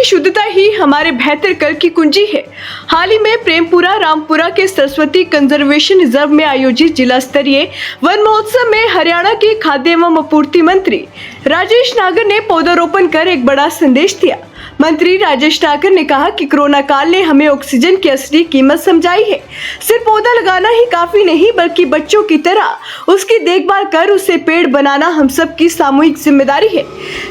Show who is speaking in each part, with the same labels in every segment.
Speaker 1: शुद्धता ही हमारे बेहतर कल की कुंजी है। हाल ही में प्रेमपुरा रामपुरा के सरस्वती कंजर्वेशन रिजर्व में आयोजित जिला स्तरीय वन महोत्सव में हरियाणा के खाद्य एवं आपूर्ति मंत्री राजेश नागर ने पौधारोपण कर एक बड़ा संदेश दिया। मंत्री राजेश नागर ने कहा कि कोरोना काल ने हमें ऑक्सीजन की असली कीमत समझाई है। सिर्फ पौधा लगाना ही काफी नहीं, बल्कि बच्चों की तरह उसकी देखभाल कर उसे पेड़ बनाना हम सब की सामूहिक जिम्मेदारी है।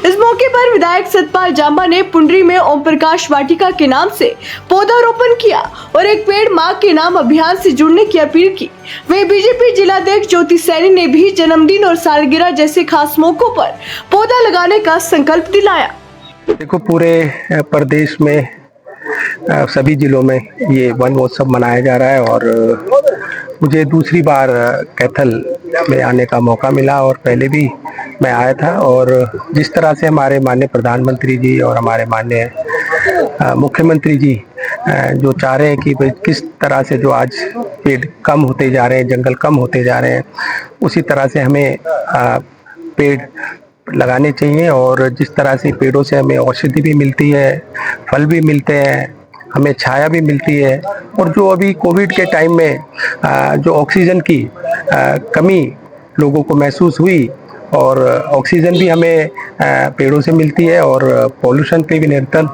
Speaker 1: इस मौके पर विधायक सतपाल जांबा ने पुंडरी में ओम प्रकाश वाटिका के नाम से पौधारोपण किया और एक पेड़ मां के नाम अभियान से जुड़ने की अपील की। वहीं बीजेपी जिलाध्यक्ष ज्योति सैनी ने भी जन्मदिन और सालगिरह जैसे खास मौकों पर पौधा लगाने का संकल्प दिलाया।
Speaker 2: देखो, पूरे प्रदेश में सभी जिलों में ये वन महोत्सव मनाया जा रहा है और मुझे दूसरी बार कैथल में आने का मौका मिला और पहले भी मैं आया था। और जिस तरह से हमारे माननीय प्रधानमंत्री जी और हमारे माननीय मुख्यमंत्री जी जो चाह रहे हैं कि किस तरह से जो आज पेड़ कम होते जा रहे हैं, जंगल कम होते जा रहे हैं, उसी तरह से हमें पेड़ लगाने चाहिए। और जिस तरह से पेड़ों से हमें औषधि भी मिलती है, फल भी मिलते हैं, हमें छाया भी मिलती है। और जो अभी कोविड के टाइम में जो ऑक्सीजन की कमी लोगों को महसूस हुई, और ऑक्सीजन भी हमें पेड़ों से मिलती है और पॉल्यूशन पे भी नियंत्रण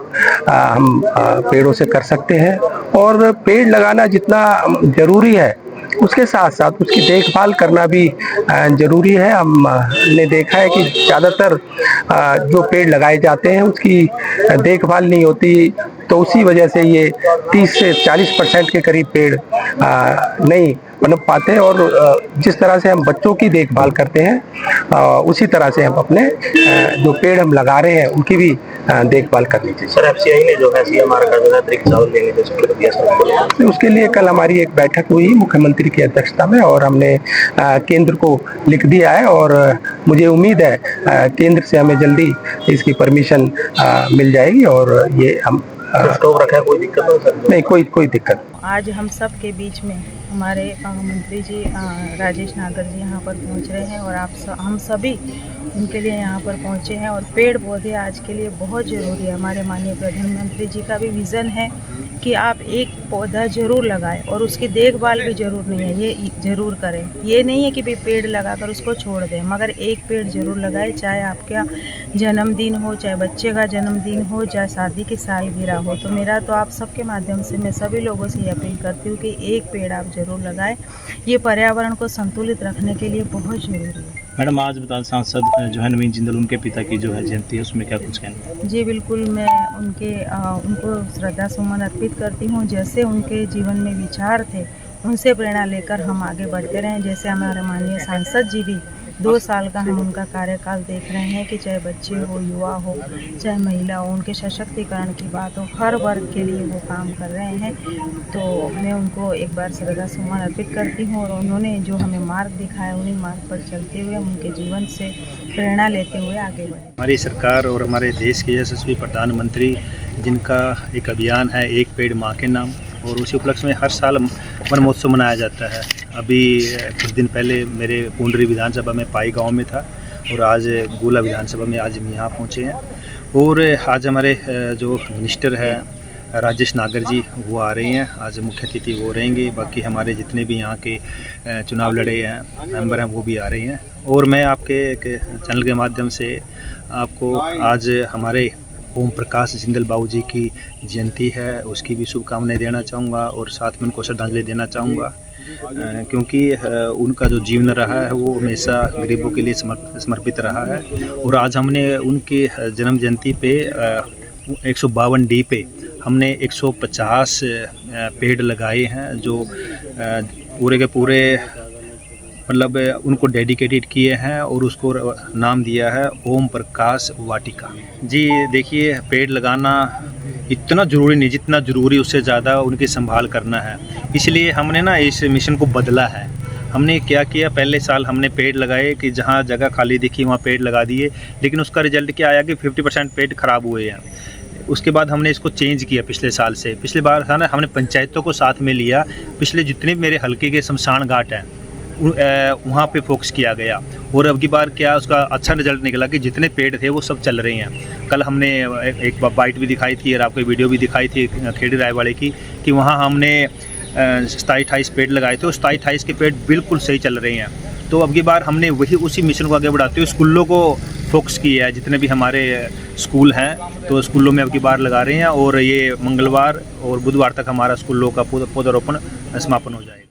Speaker 2: हम पेड़ों से कर सकते हैं। और पेड़ लगाना जितना ज़रूरी है, उसके साथ साथ उसकी देखभाल करना भी ज़रूरी है। हमने देखा है कि ज़्यादातर जो पेड़ लगाए जाते हैं उसकी देखभाल नहीं होती, तो उसी वजह से ये 30 से 40% के करीब पेड़ नहीं बन पाते। और जिस तरह से हम बच्चों की देखभाल करते हैं, उसी तरह से हम अपने जो पेड़ हम लगा रहे हैं उनकी भी देखभाल करनी चाहिए।
Speaker 3: सर, एफसीआई ने जो है सीएमआर का जो है अतिरिक्त चावल देने को स्वीकृत किया सर,
Speaker 2: उसके लिए कल हमारी एक बैठक हुई मुख्यमंत्री की अध्यक्षता में और हमने केंद्र को लिख दिया है। और मुझे उम्मीद है केंद्र से हमें जल्दी इसकी परमिशन मिल जाएगी और ये हम
Speaker 3: स्टॉक रखा है। कोई दिक्कत हो सर?
Speaker 2: नहीं, कोई दिक्कत।
Speaker 4: आज हम सब के बीच में हमारे मंत्री जी राजेश नागर जी यहाँ पर पहुँच रहे हैं और हम सभी उनके लिए यहाँ पर पहुँचे हैं। और पेड़ पौधे आज के लिए बहुत ज़रूरी है। हमारे माननीय प्रधानमंत्री जी का भी विज़न है कि आप एक पौधा ज़रूर लगाएं और उसकी देखभाल भी ज़रूर नहीं है, ये ज़रूर करें। ये नहीं है कि भाई पेड़ लगाकर उसको छोड़ दें, मगर एक पेड़ ज़रूर लगाएं, चाहे आपका जन्मदिन हो, चाहे बच्चे का जन्मदिन हो, चाहे शादी की सालगिरह हो। तो मेरा तो आप सबके माध्यम से मैं सभी लोगों से ये अपील करती हूँ कि एक पेड़ आप ज़रूर लगाएं। ये पर्यावरण को संतुलित रखने के लिए बहुत ज़रूरी है।
Speaker 3: मैडम, आज बता सांसद जो है नवीन जिंदल, उनके पिता की जो है जयंती है, उसमें क्या कुछ कहना है?
Speaker 4: जी बिल्कुल, मैं उनको श्रद्धा सुमन अर्पित करती हूँ। जैसे उनके जीवन में विचार थे, उनसे प्रेरणा लेकर हम आगे बढ़ते रहें। जैसे हमारे माननीय सांसद जी भी 2 साल का हम उनका कार्यकाल देख रहे हैं कि चाहे बच्चे हो, युवा हो, चाहे महिला हो, उनके सशक्तिकरण की बात हो, हर वर्ग के लिए वो काम कर रहे हैं। तो मैं उनको एक बार श्रद्धा सुमन अर्पित करती हूँ और उन्होंने जो हमें मार्ग दिखाया, उन्हीं मार्ग पर चलते हुए उनके जीवन से प्रेरणा लेते हुए आगे बढ़े।
Speaker 3: हमारी सरकार और हमारे देश के यशस्वी प्रधानमंत्री, जिनका एक अभियान है एक पेड़ माँ के नाम, और उसी उपलक्ष्य में हर साल वन महोत्सव मनाया जाता है। अभी कुछ दिन पहले मेरे पुंडरी विधानसभा में पाई गांव में था और आज गोला विधानसभा में आज हम यहाँ पहुँचे हैं। और आज हमारे जो मिनिस्टर है राजेश नागर जी, वो आ रहे हैं, आज मुख्य अतिथि वो रहेंगे। बाकी हमारे जितने भी यहाँ के चुनाव लड़े हैं मेंबर हैं, वो भी आ रहे हैं। और मैं आपके एक चैनल के माध्यम से आपको आज हमारे ओम प्रकाश जिंदल बाबू जी की जयंती है, उसकी भी शुभकामनाएं देना चाहूँगा और साथ में उनको श्रद्धांजलि देना चाहूँगा, क्योंकि उनका जो जीवन रहा है वो हमेशा गरीबों के लिए समर्पित रहा है। और आज हमने उनके जन्म जयंती पे 152 डी पे हमने 150 पेड़ लगाए हैं, जो पूरे के पूरे मतलब उनको डेडिकेटेड किए हैं और उसको नाम दिया है ओम प्रकाश वाटिका। जी देखिए, पेड़ लगाना इतना ज़रूरी नहीं, जितना ज़रूरी उससे ज़्यादा उनकी संभाल करना है। इसलिए हमने ना इस मिशन को बदला है। हमने क्या किया, पहले साल हमने पेड़ लगाए कि जहाँ जगह खाली दिखी वहाँ पेड़ लगा दिए, लेकिन उसका रिजल्ट क्या आया कि 50% पेड़ ख़राब हुए हैं। उसके बाद हमने इसको चेंज किया पिछले साल से। पिछले बार था ना, हमने पंचायतों को साथ में लिया। पिछले जितने भी मेरे हल्के के शमशान घाट हैं वहाँ पे फोकस किया गया। और अब की बार क्या उसका अच्छा रिजल्ट निकला कि जितने पेड़ थे वो सब चल रहे हैं। कल हमने एक बाइट भी दिखाई थी और आपको वीडियो भी दिखाई थी खेड़ी रायवाड़े की, कि वहाँ हमने 27-28 पेड़ लगाए थे और 27-28 के पेड़ बिल्कुल सही चल रहे हैं। तो अब की बार हमने वही उसी मिशन को आगे बढ़ाते हुए स्कूलों को फोकस किया है। जितने भी हमारे स्कूल हैं तो स्कूलों में अब की बार लगा रहे हैं और ये मंगलवार और बुधवार तक हमारा स्कूलों का पौधारोपण समापन हो जाएगा।